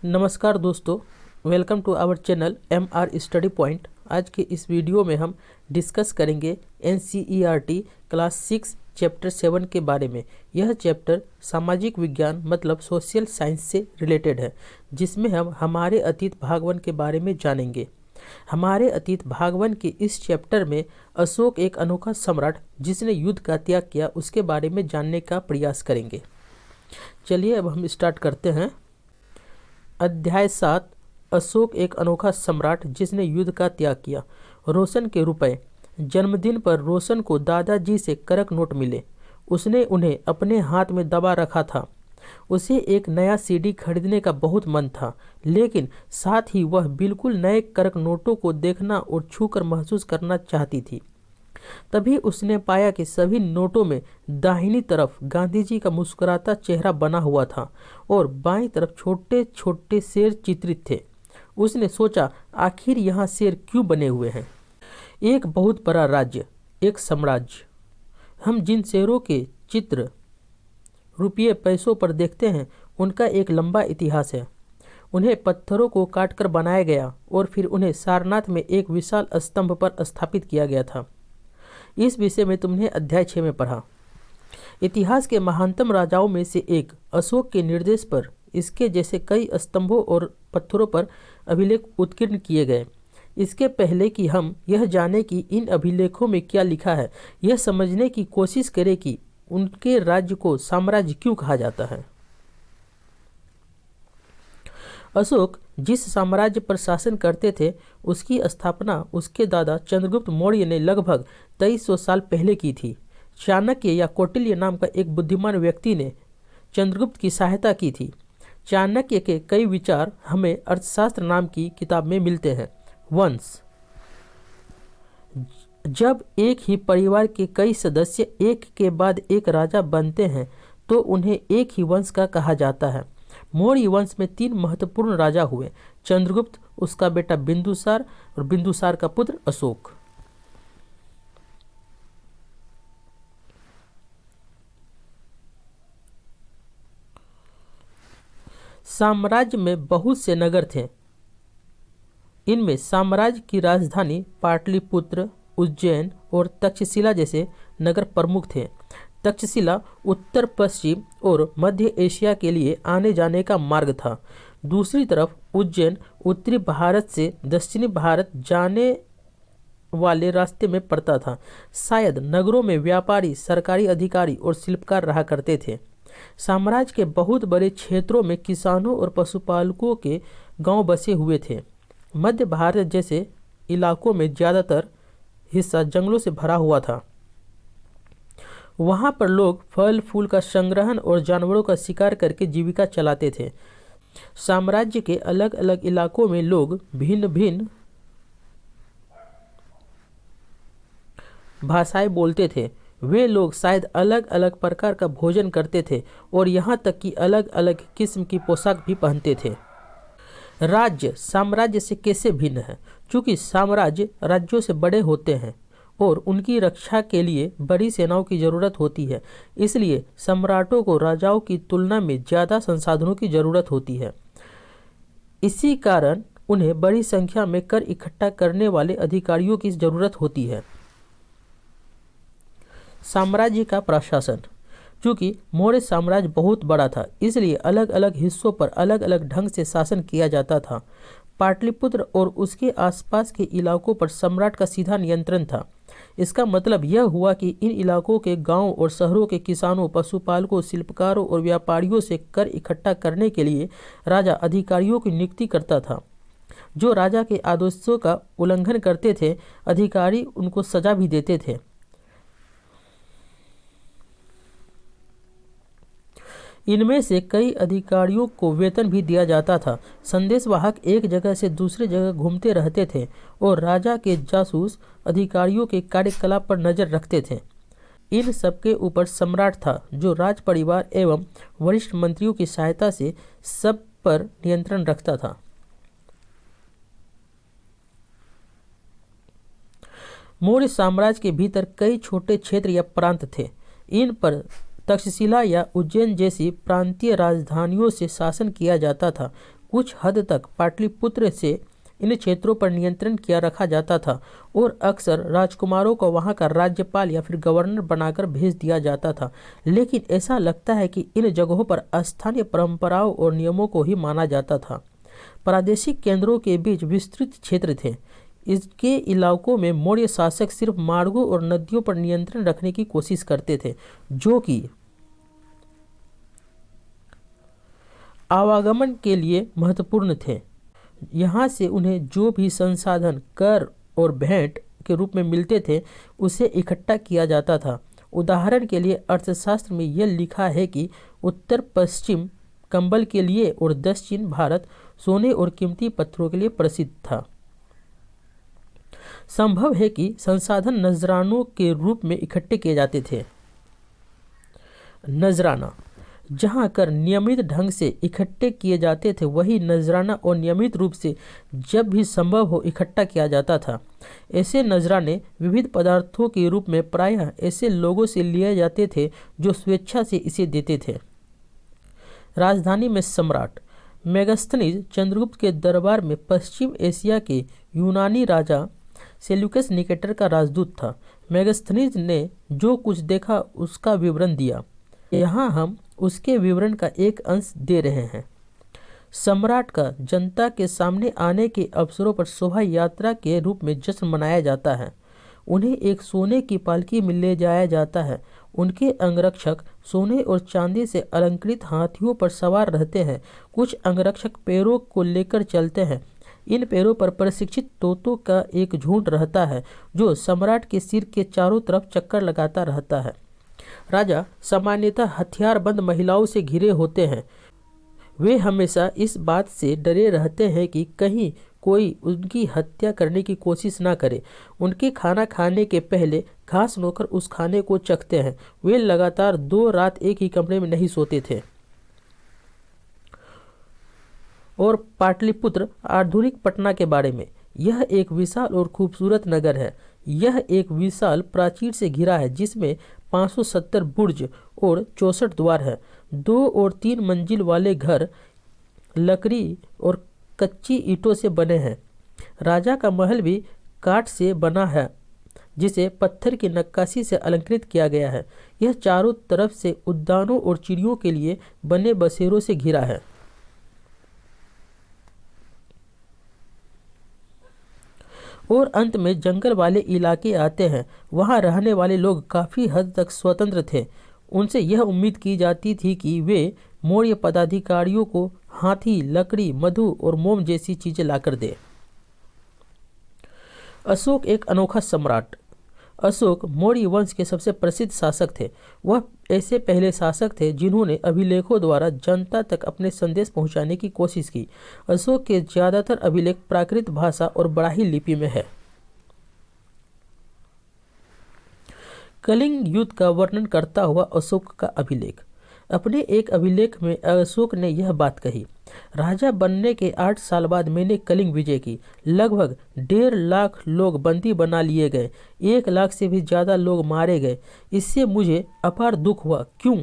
नमस्कार दोस्तों, welcome to our channel MR study point. आज के इस वीडियो में हम डिस्कस करेंगे NCERT क्लास 6 चैप्टर 7 के बारे में। यह चैप्टर सामाजिक विज्ञान मतलब सोशल साइंस से रिलेटेड है, जिसमें हम हमारे अतीत भागवन के बारे में जानेंगे। हमारे अतीत भागवन के इस चैप्टर में अशोक एक अनोखा सम्राट जिसने युद्ध का त्याग किया उसके बारे में जानने का प्रयास करेंगे। चलिए अब हम स्टार्ट करते हैं। अध्याय 7, अशोक एक अनोखा सम्राट जिसने युद्ध का त्याग किया। रोशन के रुपए। जन्मदिन पर रोशन को दादाजी से करक नोट मिले। उसने उन्हें अपने हाथ में दबा रखा था। उसे एक नया सीडी खरीदने का बहुत मन था, लेकिन साथ ही वह बिल्कुल नए करक नोटों को देखना और छूकर महसूस करना चाहती थी। तभी उसने पाया कि सभी नोटों में दाहिनी तरफ गांधी जी का मुस्कुराता चेहरा बना हुआ था और बाईं तरफ छोटे छोटे शेर चित्रित थे। उसने सोचा, आखिर यहाँ शेर क्यों बने हुए हैं? एक बहुत बड़ा राज्य, एक साम्राज्य। हम जिन शेरों के चित्र रुपये पैसों पर देखते हैं उनका एक लंबा इतिहास है। उन्हें पत्थरों को काटकर बनाया गया और फिर उन्हें सारनाथ में एक विशाल स्तंभ पर स्थापित किया गया था। इस विषय में तुमने अध्याय 6 में पढ़ा। इतिहास के महानतम राजाओं में से एक अशोक के निर्देश पर इसके जैसे कई स्तंभों और पत्थरों पर अभिलेख उत्कीर्ण किए गए। इसके पहले कि हम यह जाने कि इन अभिलेखों में क्या लिखा है, यह समझने की कोशिश करें कि उनके राज्य को साम्राज्य क्यों कहा जाता है। अशोक जिस साम्राज्य पर शासन करते थे उसकी स्थापना उसके दादा चंद्रगुप्त मौर्य ने लगभग 2300 साल पहले की थी। चाणक्य या कौटिल्य नाम का एक बुद्धिमान व्यक्ति ने चंद्रगुप्त की सहायता की थी। चाणक्य के कई विचार हमें अर्थशास्त्र नाम की किताब में मिलते हैं। वंश। जब एक ही परिवार के कई सदस्य एक के बाद एक राजा बनते हैं तो उन्हें एक ही वंश का कहा जाता है। मौर्य वंश में 3 महत्वपूर्ण राजा हुए, चंद्रगुप्त, उसका बेटा बिंदुसार और बिंदुसार का पुत्र अशोक। साम्राज्य में बहुत से नगर थे। इनमें साम्राज्य की राजधानी पाटलिपुत्र, उज्जैन और तक्षशिला जैसे नगर प्रमुख थे। तक्षशिला उत्तर पश्चिम और मध्य एशिया के लिए आने जाने का मार्ग था। दूसरी तरफ उज्जैन उत्तरी भारत से दक्षिणी भारत जाने वाले रास्ते में पड़ता था। शायद नगरों में व्यापारी, सरकारी अधिकारी और शिल्पकार रहा करते थे। साम्राज्य के बहुत बड़े क्षेत्रों में किसानों और पशुपालकों के गांव बसे हुए थे। मध्य भारत जैसे इलाकों में ज़्यादातर हिस्सा जंगलों से भरा हुआ था। वहाँ पर लोग फल फूल का संग्रहण और जानवरों का शिकार करके जीविका चलाते थे। साम्राज्य के अलग अलग इलाकों में लोग भिन्न भिन्न भाषाएं बोलते थे। वे लोग शायद अलग अलग प्रकार का भोजन करते थे और यहाँ तक कि अलग अलग किस्म की पोशाक भी पहनते थे। राज्य साम्राज्य से कैसे भिन्न है? चूँकि साम्राज्य राज्यों से बड़े होते हैं और उनकी रक्षा के लिए बड़ी सेनाओं की जरूरत होती है, इसलिए सम्राटों को राजाओं की तुलना में ज़्यादा संसाधनों की जरूरत होती है। इसी कारण उन्हें बड़ी संख्या में कर इकट्ठा करने वाले अधिकारियों की जरूरत होती है। साम्राज्य का प्रशासन। चूँकि मौर्य साम्राज्य बहुत बड़ा था, इसलिए अलग अलग हिस्सों पर अलग अलग ढंग से शासन किया जाता था। पाटलिपुत्र और उसके आसपास के इलाकों पर सम्राट का सीधा नियंत्रण था। इसका मतलब यह हुआ कि इन इलाकों के गांवों और शहरों के किसानों, पशुपालकों, शिल्पकारों और व्यापारियों से कर इकट्ठा करने के लिए राजा अधिकारियों की नियुक्ति करता था। जो राजा के आदेशों का उल्लंघन करते थे, अधिकारी उनको सजा भी देते थे। इनमें से कई अधिकारियों को वेतन भी दिया जाता था। संदेशवाहक एक जगह से दूसरी जगह घूमते रहते थे और राजा के जासूस अधिकारियों के कार्यकलाप पर नजर रखते थे। इन सबके ऊपर सम्राट था, जो राज परिवार एवं वरिष्ठ मंत्रियों की सहायता से सब पर नियंत्रण रखता था। मौर्य साम्राज्य के भीतर कई छोटे क्षेत्र या प्रांत थे। इन पर तक्षशिला या उज्जैन जैसी प्रांतीय राजधानियों से शासन किया जाता था। कुछ हद तक पाटलिपुत्र से इन क्षेत्रों पर नियंत्रण किया रखा जाता था और अक्सर राजकुमारों को वहां का राज्यपाल या फिर गवर्नर बनाकर भेज दिया जाता था। लेकिन ऐसा लगता है कि इन जगहों पर स्थानीय परंपराओं और नियमों को ही माना जाता था। प्रादेशिक केंद्रों के बीच विस्तृत क्षेत्र थे। इसके इलाकों में मौर्य शासक सिर्फ मार्गों और नदियों पर नियंत्रण रखने की कोशिश करते थे, जो कि आवागमन के लिए महत्वपूर्ण थे। यहाँ से उन्हें जो भी संसाधन कर और भेंट के रूप में मिलते थे उसे इकट्ठा किया जाता था। उदाहरण के लिए अर्थशास्त्र में यह लिखा है कि उत्तर पश्चिम कंबल के लिए और दक्षिण भारत सोने और कीमती पत्थरों के लिए प्रसिद्ध था। संभव है कि संसाधन नजरानों के रूप में इकट्ठे किए जाते थे। नजराना, जहां कर नियमित ढंग से इकट्ठे किए जाते थे, वही नजराना और नियमित रूप से जब भी संभव हो इकट्ठा किया जाता था। ऐसे नजराने विविध पदार्थों के रूप में प्रायः ऐसे लोगों से लिए जाते थे जो स्वेच्छा से इसे देते थे। राजधानी में सम्राट मेगास्थनीज चंद्रगुप्त के दरबार में पश्चिम एशिया के यूनानी राजा सेल्यूकस निकेटर का राजदूत था। मेगास्थनीज ने जो कुछ देखा उसका विवरण दिया। यहाँ हम उसके विवरण का एक अंश दे रहे हैं। सम्राट का जनता के सामने आने के अवसरों पर शोभा यात्रा के रूप में जश्न मनाया जाता है। उन्हें एक सोने की पालकी में ले जाया जाता है। उनके अंगरक्षक सोने और चांदी से अलंकृत हाथियों पर सवार रहते हैं। कुछ अंगरक्षक पैरों को लेकर चलते हैं। इन पैरों पर प्रशिक्षित तोतों का एक झुंड रहता है जो सम्राट के सिर के चारों तरफ चक्कर लगाता रहता है। राजा सामान्यतः हथियारबंद महिलाओं से घिरे होते हैं। वे हमेशा इस बात से डरे रहते हैं कि कहीं कोई उनकी हत्या करने की कोशिश ना करे। उनके खाना खाने के पहले घास नोकर उस खाने को चखते हैं। वे लगातार 2 रात एक ही कमरे में नहीं सोते थे। और पाटलिपुत्र आधुनिक पटना के बारे में, यह एक विशाल और खूबसूरत नगर है। यह एक विशाल प्राचीर से घिरा है जिसमें 570 बुर्ज और 64 द्वार है। 2 और 3 मंजिल वाले घर लकड़ी और कच्ची ईंटों से बने हैं। राजा का महल भी काठ से बना है जिसे पत्थर की नक्काशी से अलंकृत किया गया है। यह चारों तरफ से उद्यानों और चिड़ियों के लिए बने बसेरों से घिरा है। और अंत में जंगल वाले इलाके आते हैं। वहां रहने वाले लोग काफ़ी हद तक स्वतंत्र थे। उनसे यह उम्मीद की जाती थी कि वे मौर्य पदाधिकारियों को हाथी, लकड़ी, मधु और मोम जैसी चीजें लाकर दे। अशोक एक अनोखा सम्राट। अशोक मौर्य वंश के सबसे प्रसिद्ध शासक थे। वह ऐसे पहले शासक थे जिन्होंने अभिलेखों द्वारा जनता तक अपने संदेश पहुंचाने की कोशिश की। अशोक के ज्यादातर अभिलेख प्राकृत भाषा और ब्राह्मी लिपि में है। कलिंग युद्ध का वर्णन करता हुआ अशोक का अभिलेख। अपने एक अभिलेख में अशोक ने यह बात कही, राजा बनने के 8 साल बाद मैंने कलिंग विजय की। लगभग 1.5 लाख लोग बंदी बना लिए गए। 1 लाख से भी ज़्यादा लोग मारे गए। इससे मुझे अपार दुख हुआ। क्यों?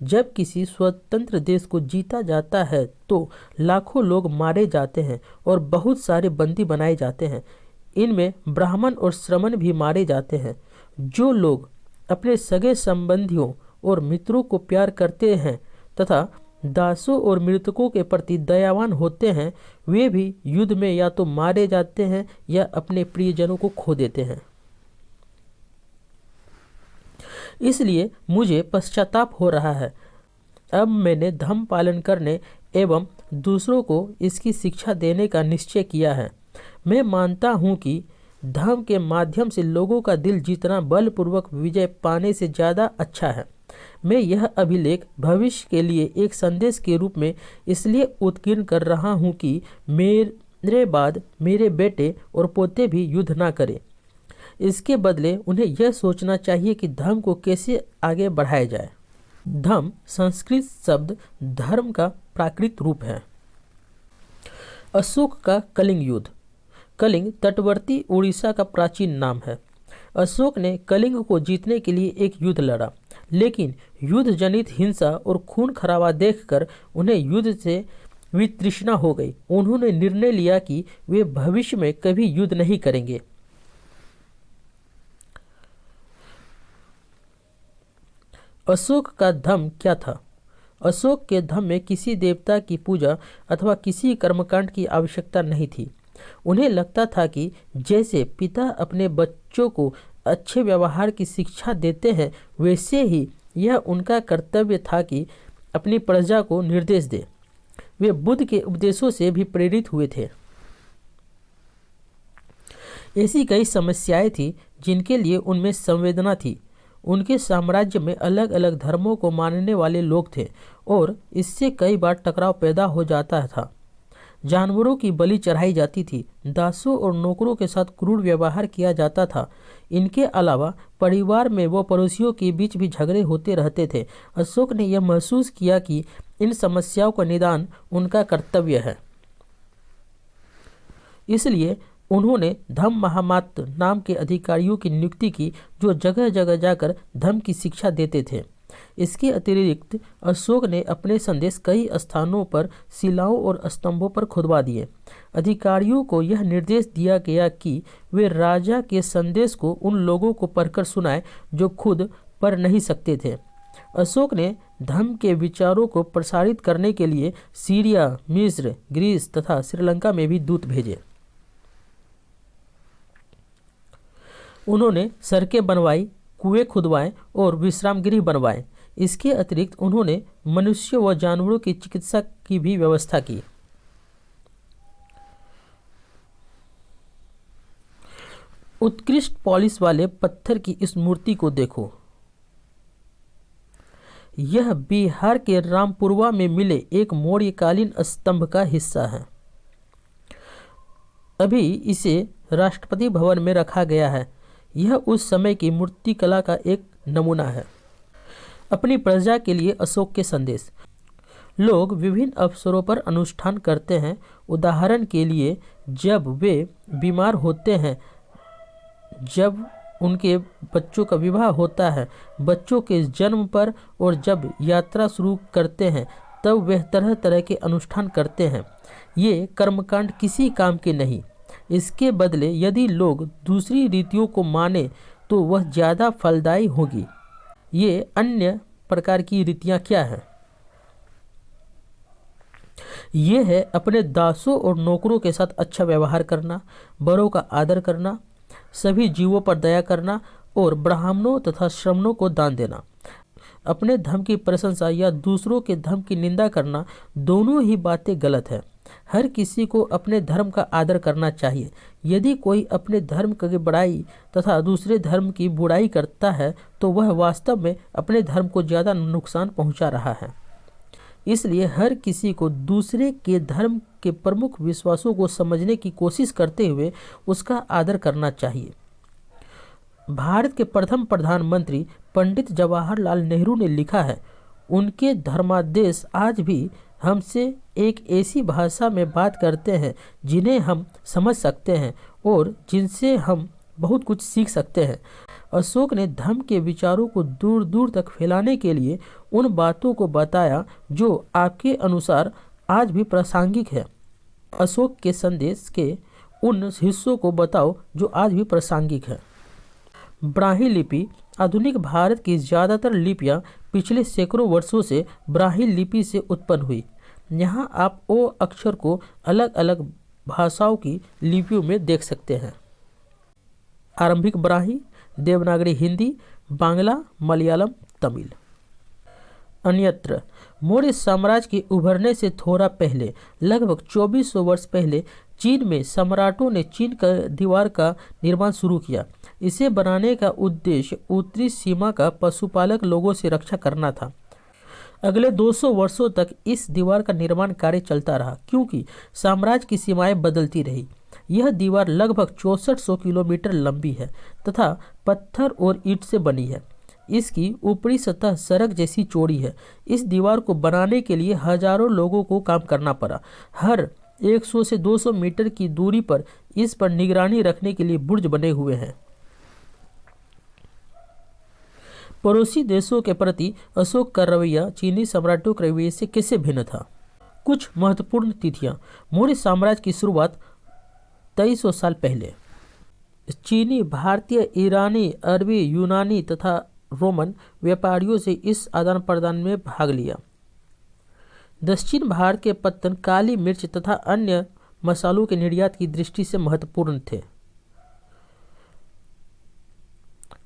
जब किसी स्वतंत्र देश को जीता जाता है तो लाखों लोग मारे जाते हैं और बहुत सारे बंदी बनाए जाते हैं। इनमें ब्राह्मण और श्रमण भी मारे जाते हैं। जो लोग अपने सगे संबंधियों और मित्रों को प्यार करते हैं तथा दासों और मृतकों के प्रति दयावान होते हैं, वे भी युद्ध में या तो मारे जाते हैं या अपने प्रियजनों को खो देते हैं। इसलिए मुझे पश्चाताप हो रहा है। अब मैंने धर्म पालन करने एवं दूसरों को इसकी शिक्षा देने का निश्चय किया है। मैं मानता हूँ कि धर्म के माध्यम से लोगों का दिल जीतना बलपूर्वक विजय पाने से ज़्यादा अच्छा है। मैं यह अभिलेख भविष्य के लिए एक संदेश के रूप में इसलिए उत्कीर्ण कर रहा हूँ कि मेरे बाद मेरे बेटे और पोते भी युद्ध ना करें। इसके बदले उन्हें यह सोचना चाहिए कि धर्म को कैसे आगे बढ़ाया जाए। धर्म संस्कृत शब्द धर्म का प्राकृत रूप है। अशोक का कलिंग युद्ध। कलिंग तटवर्ती उड़ीसा का प्राचीन नाम है। अशोक ने कलिंग को जीतने के लिए एक युद्ध लड़ा, लेकिन युद्ध जनित हिंसा और खून खराबा देखकर उन्हें युद्ध से वितृष्णा हो गई। उन्होंने निर्णय लिया कि वे भविष्य में कभी युद्ध नहीं करेंगे। अशोक का धर्म क्या था? अशोक के धर्म में किसी देवता की पूजा अथवा किसी कर्मकांड की आवश्यकता नहीं थी। उन्हें लगता था कि जैसे पिता अपने बच्चों को अच्छे व्यवहार की शिक्षा देते हैं, वैसे ही यह उनका कर्तव्य था कि अपनी प्रजा को निर्देश दे। वे बुद्ध के उपदेशों से भी प्रेरित हुए थे। ऐसी कई समस्याएं थी जिनके लिए उनमें संवेदना थी। उनके साम्राज्य में अलग अलग धर्मों को मानने वाले लोग थे और इससे कई बार टकराव पैदा हो जाता था। जानवरों की बलि चढ़ाई जाती थी, दासों और नौकरों के साथ क्रूर व्यवहार किया जाता था। इनके अलावा परिवार में व पड़ोसियों के बीच भी झगड़े होते रहते थे। अशोक ने यह महसूस किया कि इन समस्याओं का निदान उनका कर्तव्य है। इसलिए उन्होंने धम्म महामात्र नाम के अधिकारियों की नियुक्ति की, जो जगह जगह जाकर धम्म की शिक्षा देते थे। इसके अतिरिक्त अशोक ने अपने संदेश कई स्थानों पर शिलाओं और स्तंभों पर खुदवा दिए। अधिकारियों को यह निर्देश दिया गया कि वे राजा के संदेश को उन लोगों को पढ़कर सुनाएं जो खुद पढ़ नहीं सकते थे। अशोक ने धम्म के विचारों को प्रसारित करने के लिए सीरिया, मिस्र, ग्रीस तथा श्रीलंका में भी दूत भेजे। उन्होंने सड़कें बनवाई, कुएं खुदवाए और विश्राम गृह बनवाए। इसके अतिरिक्त उन्होंने मनुष्य व जानवरों की चिकित्सा की भी व्यवस्था की। उत्कृष्ट पॉलिश वाले पत्थर की इस मूर्ति को देखो। यह बिहार के रामपुरवा में मिले एक मौर्यकालीन स्तंभ का हिस्सा है। अभी इसे राष्ट्रपति भवन में रखा गया है। यह उस समय की मूर्तिकला का एक नमूना है। अपनी प्रजा के लिए अशोक के संदेश। लोग विभिन्न अवसरों पर अनुष्ठान करते हैं। उदाहरण के लिए, जब वे बीमार होते हैं, जब उनके बच्चों का विवाह होता है, बच्चों के जन्म पर और जब यात्रा शुरू करते हैं, तब वे तरह तरह के अनुष्ठान करते हैं। ये कर्मकांड किसी काम के नहीं। इसके बदले यदि लोग दूसरी रीतियों को माने तो वह ज़्यादा फलदायी होगी। ये अन्य प्रकार की रीतियाँ क्या हैं? ये है अपने दासों और नौकरों के साथ अच्छा व्यवहार करना, बड़ों का आदर करना, सभी जीवों पर दया करना और ब्राह्मणों तथा श्रमणों को दान देना। अपने धर्म की प्रशंसा या दूसरों के धर्म की निंदा करना, दोनों ही बातें गलत है। हर किसी को अपने धर्म का आदर करना चाहिए। यदि कोई अपने धर्म की बड़ाई तथा दूसरे धर्म की बुराई करता है तो वह वास्तव में अपने धर्म को ज़्यादा नुकसान पहुंचा रहा है। इसलिए हर किसी को दूसरे के धर्म के प्रमुख विश्वासों को समझने की कोशिश करते हुए उसका आदर करना चाहिए। भारत के प्रथम प्रधानमंत्री पंडित जवाहरलाल नेहरू ने लिखा है, उनके धर्मादेश आज भी हमसे एक ऐसी भाषा में बात करते हैं जिन्हें हम समझ सकते हैं और जिनसे हम बहुत कुछ सीख सकते हैं। अशोक ने धर्म के विचारों को दूर दूर तक फैलाने के लिए उन बातों को बताया जो आपके अनुसार आज भी प्रासंगिक है। अशोक के संदेश के उन हिस्सों को बताओ जो आज भी प्रासंगिक है। ब्राह्मी लिपि। आधुनिक भारत की ज़्यादातर लिपियाँ पिछले सैकड़ों वर्षों से ब्राह्मी लिपि से उत्पन्न हुई। यहाँ आप ओ अक्षर को अलग अलग भाषाओं की लिपियों में देख सकते हैं। आरंभिक ब्राह्मी, देवनागरी हिंदी, बांग्ला, मलयालम, तमिल। अन्यत्र मौर्य साम्राज्य के उभरने से थोड़ा पहले, लगभग 2400 वर्ष पहले, चीन में सम्राटों ने चीन का दीवार का निर्माण शुरू किया। इसे बनाने का उद्देश्य उत्तरी सीमा का पशुपालक लोगों से रक्षा करना था। अगले 200 वर्षों तक इस दीवार का निर्माण कार्य चलता रहा क्योंकि साम्राज्य की सीमाएं बदलती रही। यह दीवार लगभग 6400 किलोमीटर लंबी है तथा पत्थर और ईंट से बनी है। इसकी ऊपरी सतह सड़क जैसी चौड़ी है। इस दीवार को बनाने के लिए हजारों लोगों को काम करना पड़ा। हर 100 से 200 मीटर की दूरी पर इस पर निगरानी रखने के लिए बुर्ज बने हुए हैं। पड़ोसी देशों के प्रति अशोक का रवैया चीनी सम्राटों के रवैये से कैसे भिन्न था? कुछ महत्वपूर्ण तिथियां। मौर्य साम्राज्य की शुरुआत 2300 साल पहले। चीनी, भारतीय, ईरानी, अरबी, यूनानी तथा रोमन व्यापारियों से इस आदान प्रदान में भाग लिया। दक्षिण भारत के पत्तन काली मिर्च तथा अन्य मसालों के निर्यात की दृष्टि से महत्वपूर्ण थे।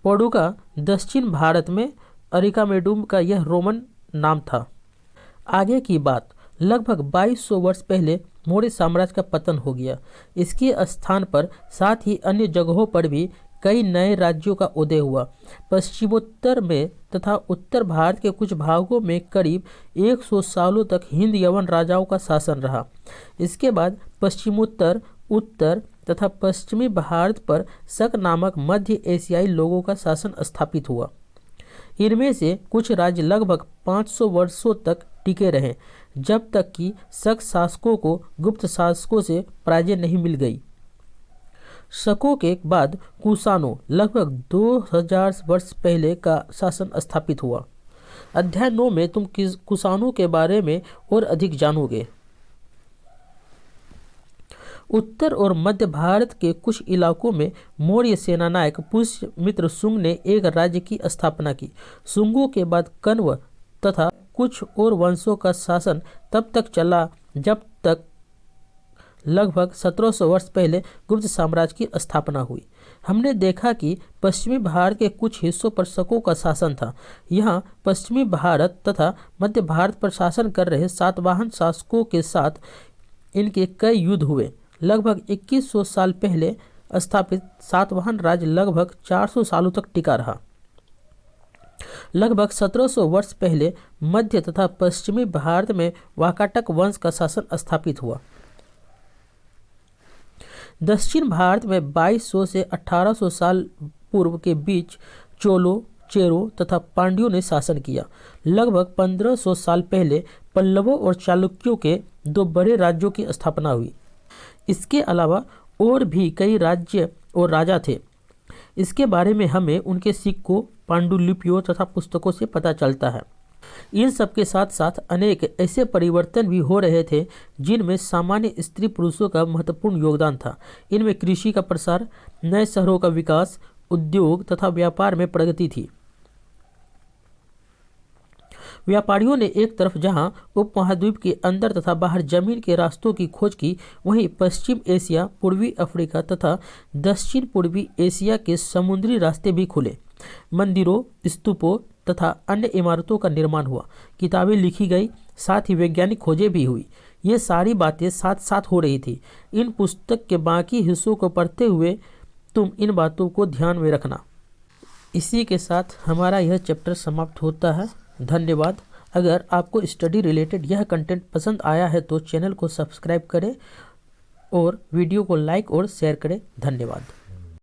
पोर्डुगा दक्षिण भारत में अरिकामेडुम का यह रोमन नाम था। आगे की बात। लगभग 2200 वर्ष पहले मौर्य साम्राज्य का पतन हो गया। इसके स्थान पर साथ ही अन्य जगहों पर भी कई नए राज्यों का उदय हुआ। पश्चिमोत्तर में तथा उत्तर भारत के कुछ भागों में करीब 100 सालों तक हिंद यवन राजाओं का शासन रहा। इसके बाद पश्चिमोत्तर, उत्तर तथा पश्चिमी भारत पर शक नामक मध्य एशियाई लोगों का शासन स्थापित हुआ। इनमें से कुछ राज्य लगभग 500 वर्षों तक टिके रहे, जब तक कि शक शासकों को गुप्त शासकों से पराजय नहीं मिल गई। शकों के बाद कुषाणों लगभग 2000 वर्ष पहले का शासन स्थापित हुआ। अध्याय 9 में तुम कुषाणों के बारे में और अधिक जानोगे। उत्तर और मध्य भारत के कुछ इलाकों में मौर्य सेनानायक पुष्यमित्र शुंग ने एक राज्य की स्थापना की। शुंगों के बाद कण्व तथा कुछ और वंशों का शासन तब तक चला जब तक लगभग 1700 वर्ष पहले गुप्त साम्राज्य की स्थापना हुई। हमने देखा कि पश्चिमी भारत के कुछ हिस्सों पर शकों का शासन था। यहाँ पश्चिमी भारत तथा मध्य भारत पर शासन कर रहे सातवाहन शासकों के साथ इनके कई युद्ध हुए। लगभग 2100 साल पहले स्थापित सातवाहन राज्य लगभग 400 सालों तक टिका रहा। लगभग 1700 वर्ष पहले मध्य तथा पश्चिमी भारत में वाकाटक वंश का शासन स्थापित हुआ। दक्षिण भारत में 2200 से 1800 साल पूर्व के बीच चोलों, चेरों तथा पांड्यों ने शासन किया। लगभग 1500 साल पहले पल्लवों और चालुक्यों के दो बड़े राज्यों की स्थापना हुई। इसके अलावा और भी कई राज्य और राजा थे। इसके बारे में हमें उनके सिक्कों, पांडुलिपियों तथा पुस्तकों से पता चलता है। इन सब के साथ साथ अनेक ऐसे परिवर्तन भी हो रहे थे जिनमें सामान्य स्त्री पुरुषों का महत्वपूर्ण योगदान था। इनमें कृषि का प्रसार, नए शहरों का विकास, उद्योग तथा व्यापार में प्रगति थी। व्यापारियों ने एक तरफ जहां उपमहाद्वीप के अंदर तथा बाहर जमीन के रास्तों की खोज की, वहीं पश्चिम एशिया, पूर्वी अफ्रीका तथा दक्षिण पूर्वी एशिया के समुद्री रास्ते भी खुले। मंदिरों, स्तूपों तथा अन्य इमारतों का निर्माण हुआ। किताबें लिखी गई, साथ ही वैज्ञानिक खोजें भी हुई। ये सारी बातें साथ साथ हो रही थी। इन पुस्तक के बाकी हिस्सों को पढ़ते हुए तुम इन बातों को ध्यान में रखना। इसी के साथ हमारा यह चैप्टर समाप्त होता है। धन्यवाद। अगर आपको स्टडी रिलेटेड यह कंटेंट पसंद आया है तो चैनल को सब्सक्राइब करें और वीडियो को लाइक और शेयर करें। धन्यवाद।